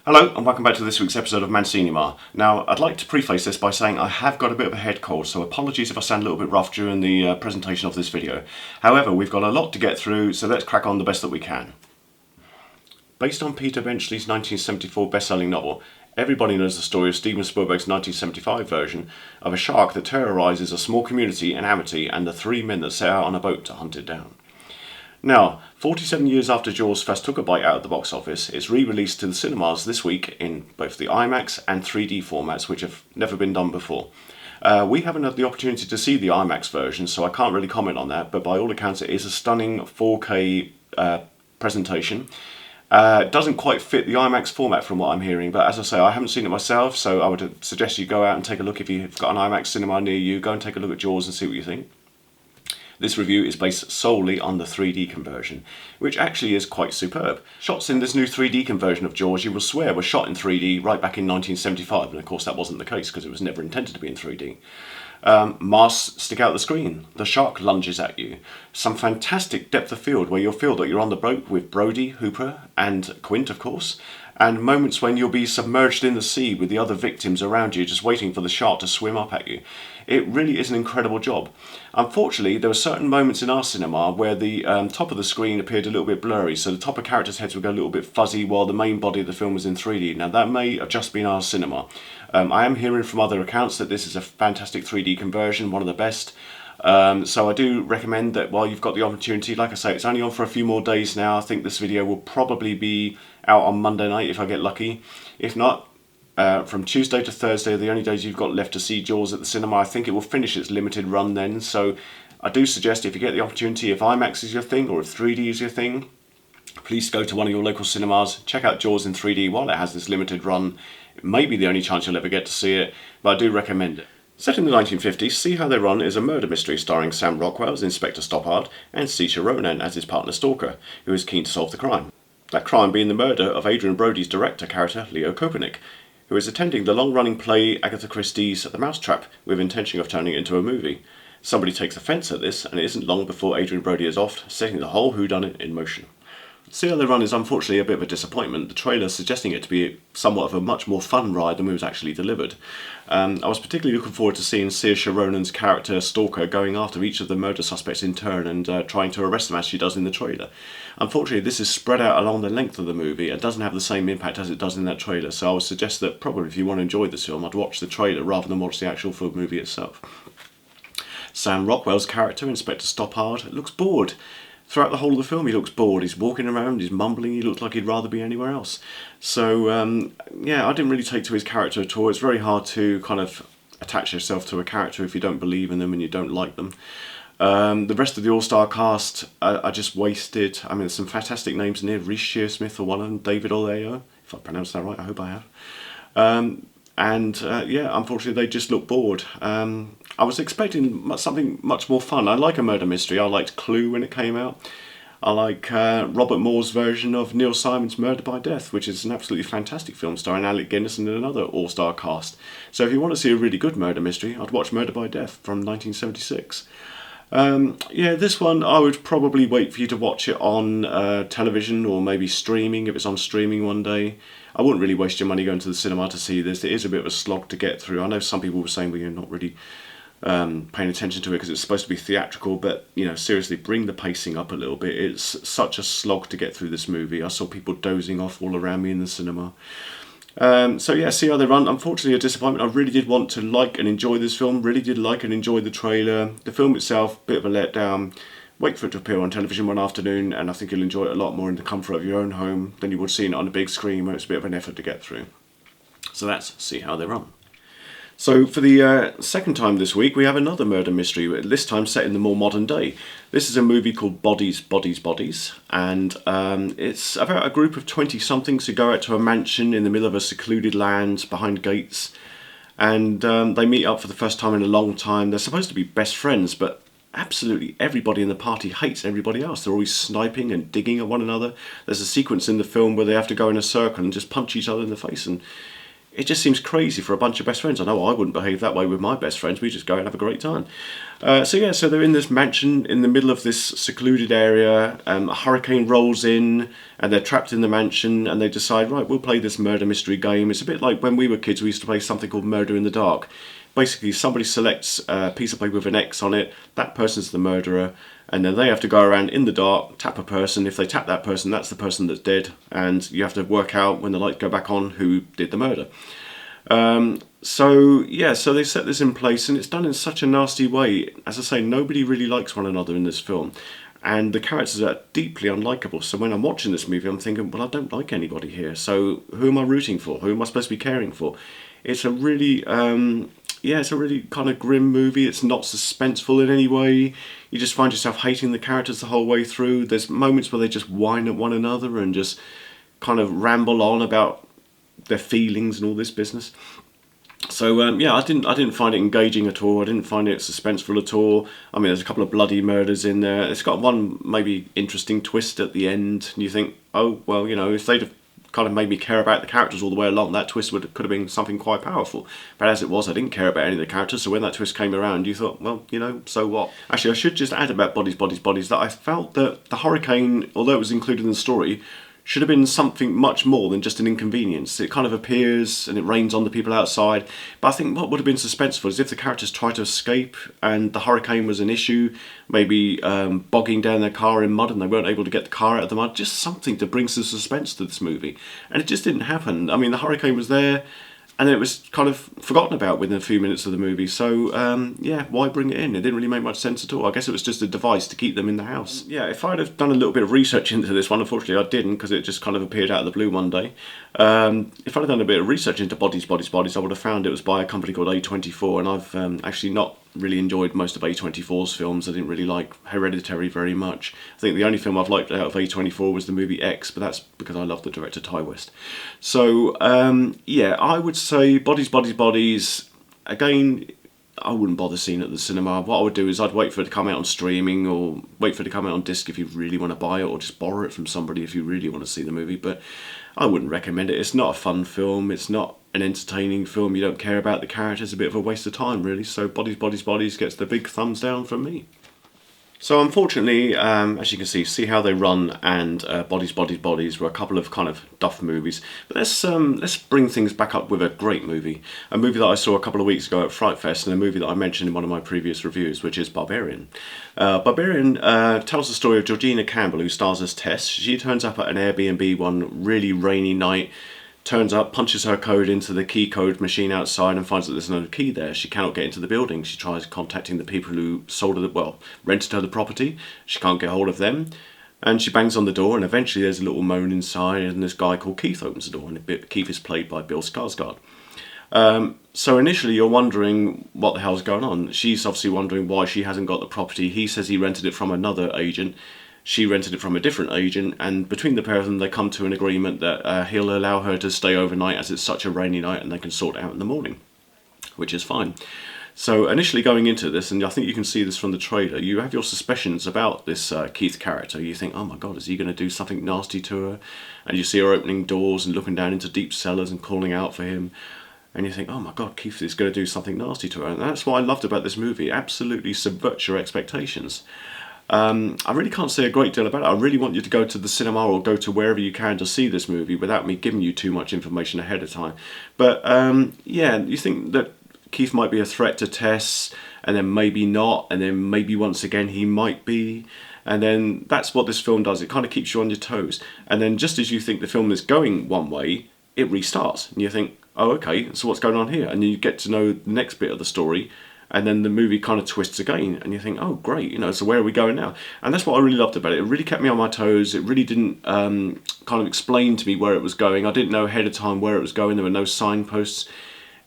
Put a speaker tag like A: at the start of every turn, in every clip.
A: Hello and welcome back to this week's episode of MANCINIMA. Now, I'd like to preface this by saying I have got a bit of a head cold, so apologies if I sound a little bit rough during the presentation of this video. However, we've got a lot to get through, so let's crack on the best that we can. Based on Peter Benchley's 1974 best-selling novel, everybody knows the story of Steven Spielberg's 1975 version of a shark that terrorises a small community in Amity and the three men that set out on a boat to hunt it down. Now, 47 years after Jaws first took a bite out of the box office, it's re-released to the cinemas this week in both the IMAX and 3D formats, which have never been done before. We haven't had the opportunity to see the IMAX version, so I can't really comment on that, but by all accounts it is a stunning 4K presentation. It doesn't quite fit the IMAX format from what I'm hearing, but as I say, I haven't seen it myself, so I would suggest you go out and take a look. If you've got an IMAX cinema near you, go and take a look at Jaws and see what you think. This review is based solely on the 3D conversion, which actually is quite superb. Shots in this new 3D conversion of Jaws, you will swear, were shot in 3D right back in 1975, and of course that wasn't the case because it was never intended to be in 3D. Masks stick out the screen, the shark lunges at you, some fantastic depth of field where you'll feel that you're on the boat with Brody, Hooper and Quint of course, and moments when you'll be submerged in the sea with the other victims around you just waiting for the shark to swim up at you. It really is an incredible job. Unfortunately, there were certain moments in our cinema where the top of the screen appeared a little bit blurry, so the top of characters' heads would go a little bit fuzzy while the main body of the film was in 3D. Now that may have just been our cinema. I am hearing from other accounts that this is a fantastic 3D conversion, one of the best. So I do recommend that while you've got the opportunity, like I say, it's only on for a few more days now. I think this video will probably be out on Monday night if I get lucky. If not, from Tuesday to Thursday are the only days you've got left to see Jaws at the cinema. I think it will finish its limited run then, so I do suggest if you get the opportunity, if IMAX is your thing or if 3D is your thing, please go to one of your local cinemas, check out Jaws in 3D while it has this limited run. It may be the only chance you'll ever get to see it, but I do recommend it. Set in the 1950s, See How They Run is a murder mystery starring Sam Rockwell as Inspector Stoppard and Saoirse Ronan as his partner Stalker, who is keen to solve the crime. That crime being the murder of Adrian Brody's director character, Leo Kopernik, who is attending the long-running play Agatha Christie's The Mousetrap with intention of turning it into a movie. Somebody takes offence at this, and it isn't long before Adrian Brody is off, setting the whole whodunit in motion. See How They Run is unfortunately a bit of a disappointment, the trailer suggesting it to be somewhat of a much more fun ride than was actually delivered. I was particularly looking forward to seeing Saoirse Ronan's character Stalker going after each of the murder suspects in turn and trying to arrest them as she does in the trailer. Unfortunately, this is spread out along the length of the movie and doesn't have the same impact as it does in that trailer, so I would suggest that probably if you want to enjoy this film, I'd watch the trailer rather than watch the actual full movie itself. Sam Rockwell's character, Inspector Stoppard, looks bored. Throughout the whole of the film he looks bored, he's walking around, he's mumbling, he looks like he'd rather be anywhere else. So yeah, I didn't really take to his character at all. It's very hard to kind of attach yourself to a character if you don't believe in them and you don't like them. The rest of the all-star cast are just wasted. I mean, there's some fantastic names in here. Reece Shearsmith for one of them, David Oleo, if I pronounced that right, I hope I have. Yeah, unfortunately they just look bored. I was expecting something much more fun. I like a murder mystery. I liked Clue when it came out. I like Robert Moore's version of Neil Simon's Murder by Death, which is an absolutely fantastic film starring Alec Guinness and another all-star cast. So if you want to see a really good murder mystery, I'd watch Murder by Death from 1976. Yeah, this one I would probably wait for you to watch it on television or maybe streaming if it's on streaming one day. I wouldn't really waste your money going to the cinema to see this. It is a bit of a slog to get through. I know some people were saying, well, you're not really paying attention to it because it's supposed to be theatrical, but you know, seriously, bring the pacing up a little bit. It's such a slog to get through this movie. I saw people dozing off all around me in the cinema. So yeah, See How They Run, unfortunately a disappointment. I really did want to like and enjoy this film, really did like and enjoy the trailer. The film itself, bit of a letdown. Wait for it to appear on television one afternoon and I think you'll enjoy it a lot more in the comfort of your own home than you would seeing it on a big screen where it's a bit of an effort to get through. So that's See How They Run. So for the second time this week we have another murder mystery, this time set in the more modern day. This is a movie called Bodies, Bodies, Bodies, and it's about a group of 20-somethings who go out to a mansion in the middle of a secluded land behind gates, and they meet up for the first time in a long time. They're supposed to be best friends, but absolutely everybody in the party hates everybody else. They're always sniping and digging at one another. There's a sequence in the film where they have to go in a circle and just punch each other in the face, and it just seems crazy for a bunch of best friends. I know I wouldn't behave that way with my best friends. We just go and have a great time. So they're in this mansion in the middle of this secluded area. A hurricane rolls in and they're trapped in the mansion, and they decide, right, we'll play this murder mystery game. It's a bit like when we were kids, we used to play something called Murder in the Dark. Basically, somebody selects a piece of paper with an X on it, that person's the murderer, and then they have to go around in the dark, tap a person. If they tap that person, that's the person that's dead, and you have to work out when the lights go back on who did the murder. So they set this in place, and it's done in such a nasty way. As I say, nobody really likes one another in this film, and the characters are deeply unlikable. So when I'm watching this movie, I'm thinking, well, I don't like anybody here, so who am I rooting for? Who am I supposed to be caring for? It's a really it's a really kind of grim movie. It's not suspenseful in any way. You just find yourself hating the characters the whole way through. There's moments where they just whine at one another and just kind of ramble on about their feelings and all this business. So I didn't find it engaging at all. I didn't find it suspenseful at all. I mean, there's a couple of bloody murders in there. It's got one maybe interesting twist at the end, and you think, oh well, if they'd have kind of made me care about the characters all the way along, that twist could have been something quite powerful. But as it was, I didn't care about any of the characters, so when that twist came around, you thought, well, so what? Actually, I should just add about Bodies, that I felt that the hurricane, although it was included in the story, should have been something much more than just an inconvenience. It kind of appears and it rains on the people outside, but I think what would have been suspenseful is if the characters tried to escape and the hurricane was an issue, maybe bogging down their car in mud and they weren't able to get the car out of the mud, just something to bring some suspense to this movie. And it just didn't happen. I mean, the hurricane was there, and it was kind of forgotten about within a few minutes of the movie. So, why bring it in? It didn't really make much sense at all. I guess it was just a device to keep them in the house. Yeah, if I'd have done a little bit of research into this one, unfortunately I didn't, because it just kind of appeared out of the blue one day. If I'd have done a bit of research into Bodies, I would have found it was by a company called A24, and I've actually not really enjoyed most of A24's films. I didn't really like Hereditary very much. I think the only film I've liked out of A24 was the movie X, but that's because I love the director Ty West. So I would say Bodies. Again, I wouldn't bother seeing it at the cinema. What I would do is I'd wait for it to come out on streaming, or wait for it to come out on disc if you really want to buy it, or just borrow it from somebody if you really want to see the movie. But I wouldn't recommend it. It's not a fun film. It's not an entertaining film. You don't care about the characters. A bit of a waste of time, really. So Bodies gets the big thumbs down from me. So unfortunately, as you can see how they run and Bodies were a couple of kind of duff movies. But let's bring things back up with a great movie. A movie that I saw a couple of weeks ago at Fright Fest, and a movie that I mentioned in one of my previous reviews, which is Barbarian. Barbarian tells the story of Georgina Campbell, who stars as Tess. She turns up at an Airbnb one really rainy night, turns up, punches her code into the key code machine outside and finds that there's no key there. She cannot get into the building. She tries contacting the people who rented her the property. She can't get hold of them. And she bangs on the door, and eventually there's a little moan inside, and this guy called Keith opens the door, and Keith is played by Bill Skarsgård. So initially you're wondering what the hell's going on. She's obviously wondering why she hasn't got the property. He says he rented it from another agent. She rented it from a different agent, and between the pair of them they come to an agreement that he'll allow her to stay overnight as it's such a rainy night, and they can sort it out in the morning, which is fine. So initially going into this, and I think you can see this from the trailer, you have your suspicions about this Keith character. You think, oh my god, is he going to do something nasty to her? And you see her opening doors and looking down into deep cellars and calling out for him. And you think, oh my god, Keith is going to do something nasty to her. And that's what I loved about this movie. It absolutely subverts your expectations. I really can't say a great deal about it. I really want you to go to the cinema or go to wherever you can to see this movie without me giving you too much information ahead of time. But you think that Keith might be a threat to Tess, and then maybe not, and then maybe once again he might be. And then that's what this film does. It kind of keeps you on your toes. And then just as you think the film is going one way, it restarts. And you think, oh, okay, so what's going on here? And you get to know the next bit of the story. And then the movie kind of twists again, and you think, oh great, so where are we going now? And that's what I really loved about it. It really kept me on my toes. It really didn't kind of explain to me where it was going. I didn't know ahead of time where it was going. There were no signposts.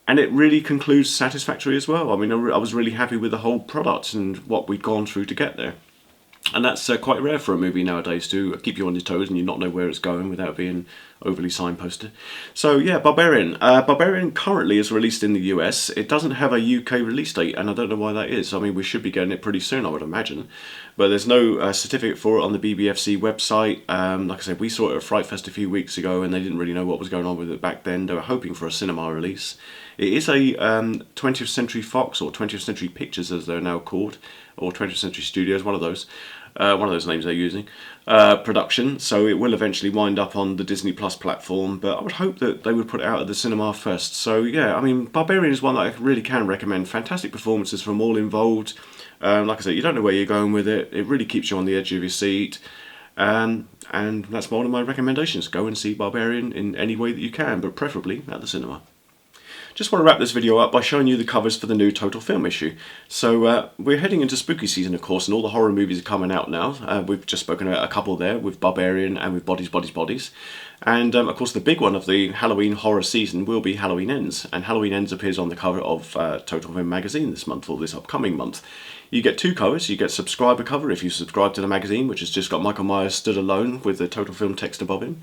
A: And it really concludes satisfactory as well. I mean, I was really happy with the whole product and what we'd gone through to get there. And that's quite rare for a movie nowadays, to keep you on your toes and you not know where it's going without being overly signposted. So yeah, Barbarian. Barbarian currently is released in the US. It doesn't have a UK release date, and I don't know why that is. I mean, we should be getting it pretty soon, I would imagine. But there's no certificate for it on the BBFC website. Like I said, we saw it at Fright Fest a few weeks ago, and they didn't really know what was going on with it back then. They were hoping for a cinema release. It is a 20th Century Fox, or 20th Century Pictures as they're now called, or 20th Century Studios, one of those names they're using, production, so it will eventually wind up on the Disney Plus platform, but I would hope that they would put it out at the cinema first. So yeah, I mean, Barbarian is one that I really can recommend. Fantastic performances from all involved. Like I said, you don't know where you're going with it. It really keeps you on the edge of your seat. And that's one of my recommendations. Go and see Barbarian in any way that you can, but preferably at the cinema. Just want to wrap this video up by showing you the covers for the new Total Film issue. So we're heading into spooky season, of course, and all the horror movies are coming out now. We've just spoken about a couple there with Barbarian and with Bodies, Bodies, Bodies. And of course the big one of the Halloween horror season will be Halloween Ends. And Halloween Ends appears on the cover of Total Film magazine this month, or this upcoming month. You get two covers. You get subscriber cover if you subscribe to the magazine, which has just got Michael Myers stood alone with the Total Film text above him.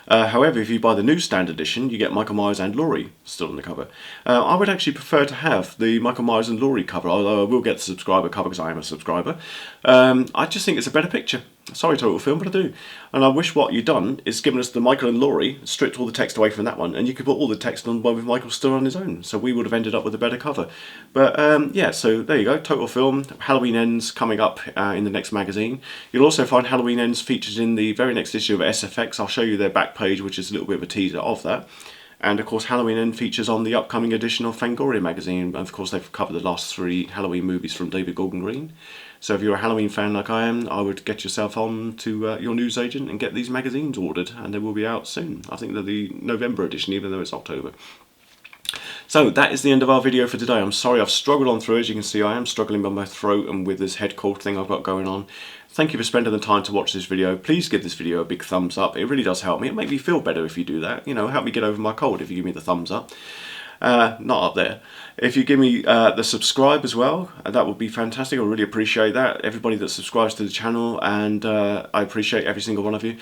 A: However, if you buy the newsstand edition, you get Michael Myers and Laurie still on the cover. I would actually prefer to have the Michael Myers and Laurie cover, although I will get the subscriber cover because I am a subscriber. I just think it's a better picture. Sorry, Total Film, but I do. And I wish what you'd done is given us the Michael and Laurie, stripped all the text away from that one, and you could put all the text on one with Michael still on his own. So we would have ended up with a better cover. But yeah, so there you go. Total Film, Halloween Ends coming up in the next magazine. You'll also find Halloween Ends featured in the very next issue of SFX. I'll show you their back page, which is a little bit of a teaser of that. And of course, Halloween End features on the upcoming edition of Fangoria magazine. And of course, they've covered the last 3 Halloween movies from David Gordon Green. So if you're a Halloween fan like I am, I would get yourself on to your newsagent and get these magazines ordered, and they will be out soon. I think they're the November edition, even though it's October. So that is the end of our video for today. I'm sorry I've struggled on through. As you can see, I am struggling with my throat and with this head cold thing I've got going on. Thank you for spending the time to watch this video. Please give this video a big thumbs up. It really does help me. It makes me feel better if you do that. You know, help me get over my cold if you give me the thumbs up. Not up there. If you give me the subscribe as well, that would be fantastic. I really appreciate that. Everybody that subscribes to the channel, and I appreciate every single one of you.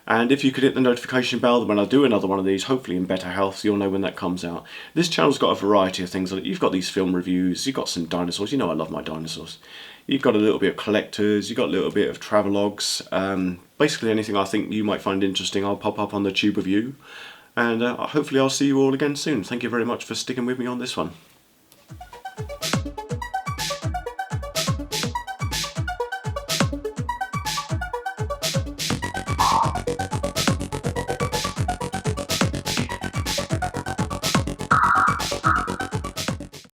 A: And if you could hit the notification bell when I do another one of these, hopefully in better health, you'll know when that comes out. This channel's got a variety of things. You've got these film reviews, you've got some dinosaurs. You know I love my dinosaurs. You've got a little bit of collectors, you've got a little bit of travelogues. Basically anything I think you might find interesting, I'll pop up on the tube of you. And hopefully I'll see you all again soon. Thank you very much for sticking with me on this one.